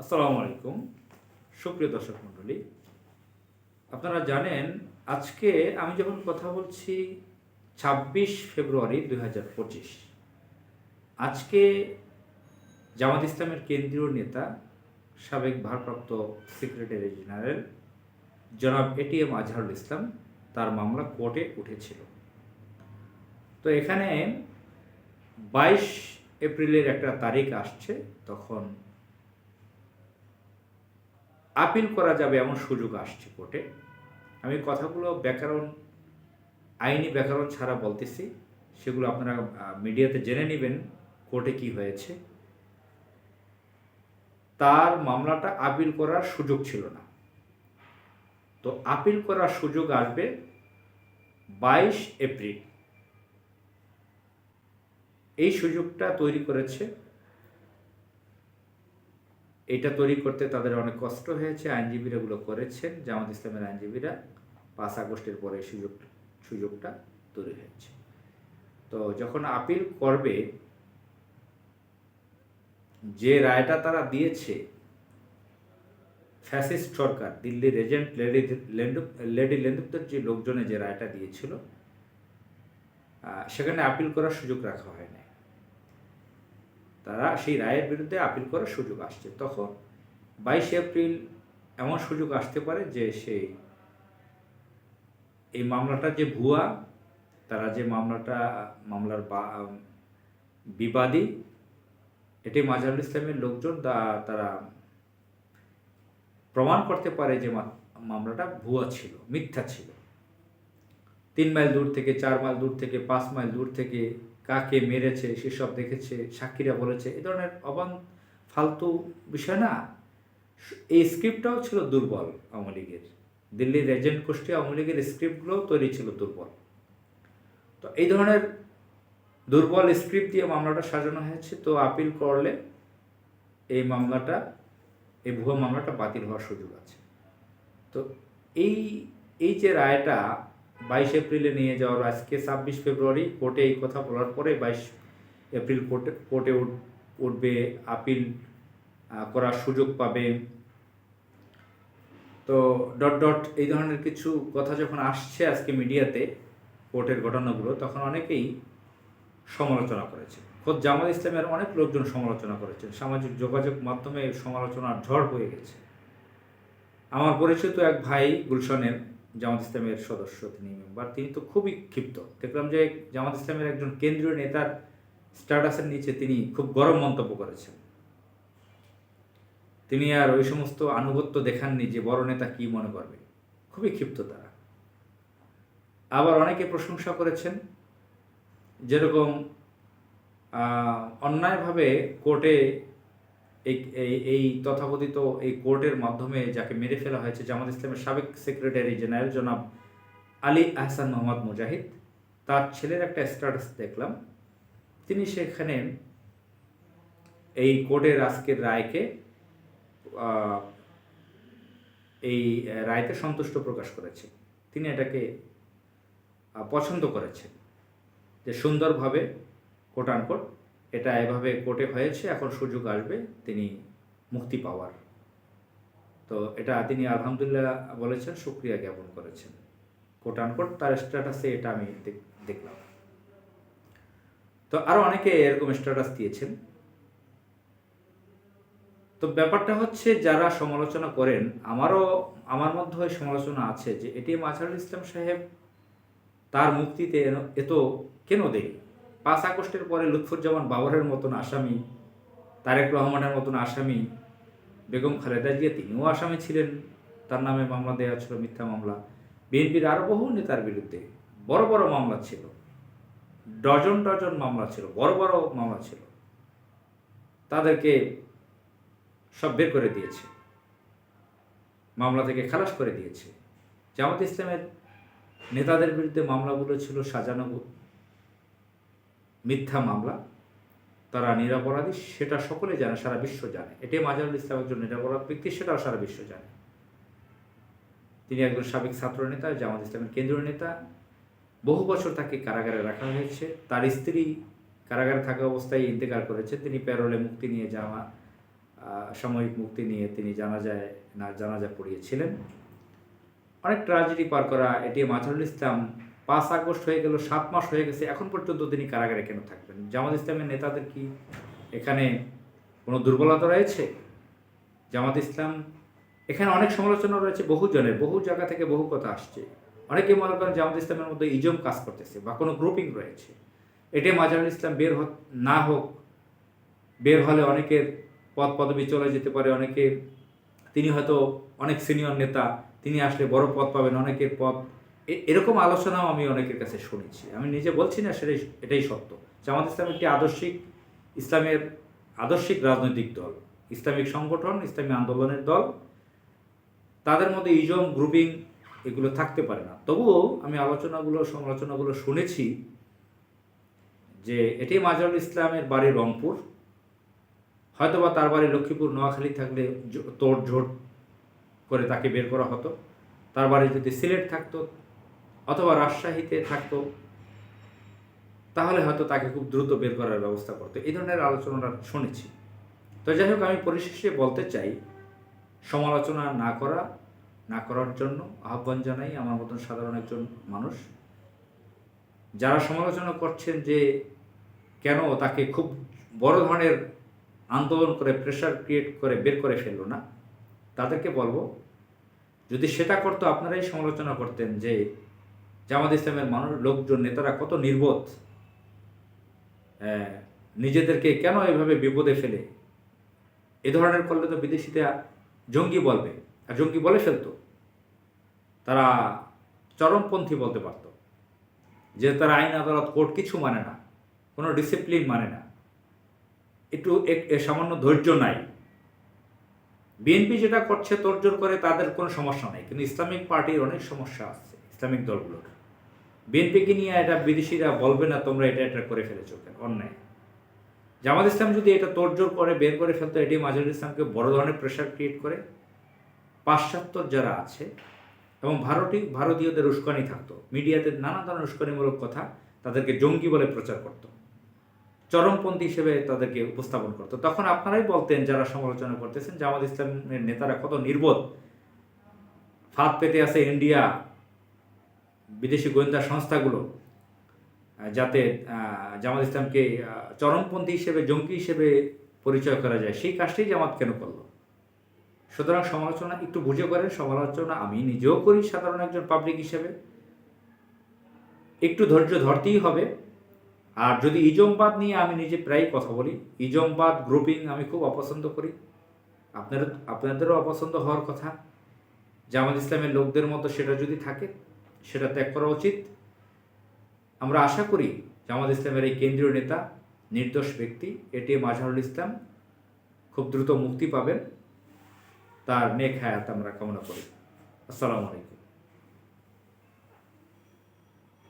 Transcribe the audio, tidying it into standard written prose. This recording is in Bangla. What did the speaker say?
আসসালামু আলাইকুম সুপ্রিয় দর্শক মণ্ডলী, আপনারা জানেন আজকে আমি যখন কথা বলছি ২৬ ফেব্রুয়ারি ২০২৫। আজকে জামাত ইসলামের কেন্দ্রীয় নেতা সাবেক ভারপ্রাপ্ত সেক্রেটারি জেনারেল জনাব এটিএম আজহারুল ইসলাম তার মামলা কোর্টে উঠেছিল। তো এখানে ২২ এপ্রিলের একটা তারিখ আসছে, তখন আপিল করা যাবে এমন সুযোগ আসছে কোর্টে। আমি কথাগুলো আইনি ব্যাকরণ ছাড়া বলতেছি, সেগুলো আপনারা মিডিয়াতে জেনে নেবেন কোর্টে কি হয়েছে। তার মামলাটা আপিল করার সুযোগ ছিল না, তো আপিল করার সুযোগ আসবে ২২ এপ্রিল। এই সুযোগটা তৈরি করেছে, এটা তৈরি করতে তাদের অনেক কষ্ট হয়েছে, আইনজীবীরা এগুলো করেছেন, জামাত ইসলামের আইনজীবীরা। ৫ আগস্টের পরে সুযোগটা তৈরি হয়েছে। তো যখন আপিল করবে, যে রায়টা তারা দিয়েছে, ফ্যাসিস্ট সরকার দিল্লির এজেন্ট লেডি লেন্ডুপ্তের যে লোকজনে যে রায়টা দিয়েছিল, সেখানে আপিল করার সুযোগ রাখা হয় না। তারা সেই রায়ের বিরুদ্ধে আপিল করার সুযোগ আসছে। তখন ২২ এপ্রিল এমন সুযোগ আসতে পারে যে এই মামলাটা যে ভুয়া, তারা যে মামলার বিবাদী এটি আজহারুল ইসলামের লোকজন, তারা প্রমাণ করতে পারে যে মামলাটা ভুয়া ছিল, মিথ্যা ছিল। ৩ মাইল দূর থেকে, ৪ মাইল দূর থেকে, ৫ মাইল দূর থেকে কাকে মেরেছে সেসব দেখেছে, সাক্ষীরা বলেছে। এ ধরনের ফালতু বিষয় না। এই স্ক্রিপ্টটাও ছিল দুর্বল আওয়ামী লীগের, দিল্লির এজেন্ট গোষ্ঠী আওয়ামী লীগের স্ক্রিপ্টগুলোও তৈরি ছিল দুর্বল। তো এই ধরনের দুর্বল স্ক্রিপ্ট দিয়ে মামলাটা সাজানো হয়েছে। তো আপিল করলে এই ভুয়া মামলাটা বাতিল হওয়ার সুযোগ আছে। তো এই যে রায়টা ২২ এপ্রিলে নিয়ে যাওয়ার, আজকে ২৬ ফেব্রুয়ারি কোর্টে এই কথা বলার পরে ২২ এপ্রিল কোর্টে উঠবে, আপিল করার সুযোগ পাবে। তো এই ধরনের কিছু কথা যখন আসছে আজকে মিডিয়াতে, কোর্টের ঘটনাগুলো, তখন অনেকেই সমালোচনা করেছে। খোদ জামাত ইসলামের অনেক লোকজন সমালোচনা করেছেন, সামাজিক যোগাযোগ মাধ্যমে সমালোচনার ঝড় হয়ে গেছে। আমার পরিচিত এক ভাই গুলশনের জামাত ইসলামের সদস্য, তিনি মেম্বার, তিনি তো খুবই ক্ষিপ্ত। দেখলাম যে জামাত ইসলামের একজন কেন্দ্রীয় নেতার স্ট্যাটাসের নিচে তিনি খুব গরম মন্তব্য করেছেন। তিনি আর ওই সমস্ত আনুগত্য দেখাননি যে বড় নেতা কি মনে করবে, খুবই ক্ষিপ্ত তারা। আবার অনেকে প্রশংসা করেছেন, যেরকম অন্যায়ভাবে কোর্টে এই তথাকথিত এই কোর্টের মাধ্যমে যাকে মেরে ফেলা হয়েছে, জামাত ইসলামের সাবেক সেক্রেটারি জেনারেল জনাব আলী আহসান মোহাম্মদ মুজাহিদ, তার ছেলের একটা স্ট্যাটাস দেখলাম। তিনি সেখানে এই কোর্টের আজকের রায়কে, এই রায়তে সন্তুষ্ট প্রকাশ করেছেন। তিনি এটাকে পছন্দ করেছেন যে সুন্দরভাবে কোট আনকোট এটা এভাবে কোর্টে হয়েছে, এখন সুযোগ আসবে তিনি মুক্তি পাওয়ার। তো এটা তিনি আলহামদুলিল্লাহ বলেছেন, শুকরিয়া জ্ঞাপন করেছেন। কোট আনকোট তার স্ট্যাটাসে এটা আমি দেখলাম। তো আরও অনেকে এরকম স্ট্যাটাস দিয়েছেন। তো ব্যাপারটা হচ্ছে, যারা সমালোচনা করেন, আমার মধ্যে সমালোচনা আছে যে এটিএম আজহারুল ইসলাম সাহেব তার মুক্তিতে এত কেন দেরি? ৫ আগস্টের পরে লুৎফুজ্জামান বাবরের মতন আসামি, তারেক রহমানের মতন আসামি, বেগম খালেদা জিয়া তিনিও আসামি ছিলেন, তার নামে মামলা দেওয়া ছিল, মিথ্যা মামলা। বিএনপির আরও বহু নেতার বিরুদ্ধে বড় বড় মামলা ছিল, ডজন মামলা ছিল, বড় বড় মামলা ছিল। তাদেরকে সব বের করে দিয়েছে, মামলা থেকে খালাস করে দিয়েছে। জামাত ইসলামের নেতাদের বিরুদ্ধে মামলাগুলো ছিল সাজানো মিথ্যা মামলা, তারা নিরপরাধী, সেটা সকলে জানে, সারা বিশ্ব জানে। এটিএম আজহারুল ইসলাম একজন নিরপরাধ ব্যক্তি, সেটাও সারা বিশ্ব জানে। তিনি একজন সাবেক ছাত্র নেতা, জামাত ইসলামের কেন্দ্রীয় নেতা। বহু বছর তাকে কারাগারে রাখা হয়েছে। তার স্ত্রী কারাগারে থাকা অবস্থায় ইন্তেকাল করেছে, তিনি প্যারোলে মুক্তি নিয়ে সাময়িক মুক্তি নিয়ে তিনি জানাজা পড়িয়েছিলেন। অনেক ট্র্যাজেডি পার করা এটিএম আজহারুল ইসলাম 5 আগস্ট হয়ে গেল, 7 মাস হয়ে গেছে, এখন পর্যন্ত তিনি কারাগারে কেন থাকবেন? জামাত ইসলামের নেতাদের কি এখানে কোনো দুর্বলতা রয়েছে? জামাত ইসলাম এখানে অনেক সমালোচনা রয়েছে বহুজনের, বহু জায়গা থেকে বহু কথা আসছে। অনেকে মনে করেন জামাত ইসলামের মধ্যে ইজম কাজ করতেছে বা কোনো গ্রুপিং রয়েছে। এটিএম আজহারুল ইসলাম বের হলে অনেকের পদ পদবি চলে যেতে পারে, তিনি হয়তো অনেক সিনিয়র নেতা, তিনি আসলে বড় পদ পাবেন, অনেকের পদ, এরকম আলোচনাও আমি অনেকের কাছে শুনেছি। আমি নিজে বলছি না, এটাই সত্য। জামাত ইসলাম একটি ইসলামের আদর্শিক রাজনৈতিক দল, ইসলামিক সংগঠন, ইসলামী আন্দোলনের দল। তাদের মধ্যে ইজম গ্রুপিং এগুলো থাকতে পারে না। তবুও আমি সমালোচনাগুলো শুনেছি যে এটিএম আজহারুল ইসলামের বাড়ি রংপুর, হয়তোবা তার বাড়ি লক্ষ্মীপুর, নোয়াখালী থাকলে তোড়ঝোড় করে তাকে বের করা হতো। তার বাড়ি যদি সিলেট থাকতো অথবা রাজশাহীতে থাকতো, তাহলে হয়তো তাকে খুব দ্রুত বের করার ব্যবস্থা করতো। এই ধরনের আলোচনাটা শুনেছি। তো যাই হোক, আমি পরিশেষে বলতে চাই, সমালোচনা না করার জন্য আহ্বান জানাই আমার মতন সাধারণ একজন মানুষ। যারা সমালোচনা করছেন যে কেন তাকে খুব বড় ধরনের আন্দোলন করে প্রেশার ক্রিয়েট করে বের করে ফেললো না, তাদেরকে বলবো, যদি সেটা করতো আপনারাই সমালোচনা করতেন যে জামাত ইসলামের লোকজন, নেতারা কত নির্বোধ, নিজেদেরকে কেন এভাবে বিপদে ফেলে। এ ধরনের করলে তো বিদেশিরা জঙ্গি বলবে, আর জঙ্গি বলে ফেলতো। তারা চরমপন্থী বলতে পারত, যে তারা আইন আদালত কোর্ট কিছু মানে না, কোনো ডিসিপ্লিন মানে না, একটু সামান্য ধৈর্য নাই। বিএনপি যেটা করছে তোড়জোড় করে, তাদের কোনো সমস্যা নাই, কিন্তু ইসলামিক পার্টির অনেক সমস্যা আছে, ইসলামিক দলগুলোর। বিএনপিকে নিয়ে এটা বিদেশিরা বলবে না তোমরা এটা করে ফেলেছো, অন্যায়। জামাত ইসলাম যদি এটা তোড়জোড় করে বের করে ফেলতো, এটিএম আজহারুল ইসলামকে বড় ধরনের প্রেশার ক্রিয়েট করে, পাশ্চাত্যর যারা আছে এবং ভারতীয়দের উস্কানি থাকতো, মিডিয়াতে নানা ধরনের উস্কানিমূলক কথা, তাদেরকে জঙ্গি বলে প্রচার করত, চরমপন্থী হিসেবে তাদেরকে উপস্থাপন করত। তখন আপনারাই বলতেন, যারা সমালোচনা করতেছেন, জামাত ইসলামের নেতারা কত নির্বোধ, ফাঁদ পেতে আছে ইন্ডিয়া, বিদেশি গোয়েন্দা সংস্থাগুলো, যাতে জামাত ইসলামকে চরমপন্থী হিসেবে, জঙ্গি হিসেবে পরিচয় করা যায়, সেই কাজটাই জামাত কেন করলো? সুতরাং সমালোচনা একটু বুঝে করেন। সমালোচনা আমি নিজেও করি সাধারণ একজন পাবলিক হিসেবে, একটু ধৈর্য ধরতেই হবে। আর যদি ইজমবাদ নিয়ে আমি নিজে প্রায় কথা বলি, ইজমবাদ গ্রুপিং আমি খুব অপছন্দ করি, আপনাদেরও অপছন্দ হওয়ার কথা। জামাত ইসলামের লোকদের মতো সেটা যদি থাকে, সেটা ত্যাগ করা উচিত। আমরা আশা করি জামাত ইসলামের এই কেন্দ্রীয় নেতা, নির্দোষ ব্যক্তি এটিএম আজহারুল ইসলাম খুব দ্রুত মুক্তি পাবেন। তার নেক হায়াত আমরা কামনা করি। আসসালামু আলাইকুম।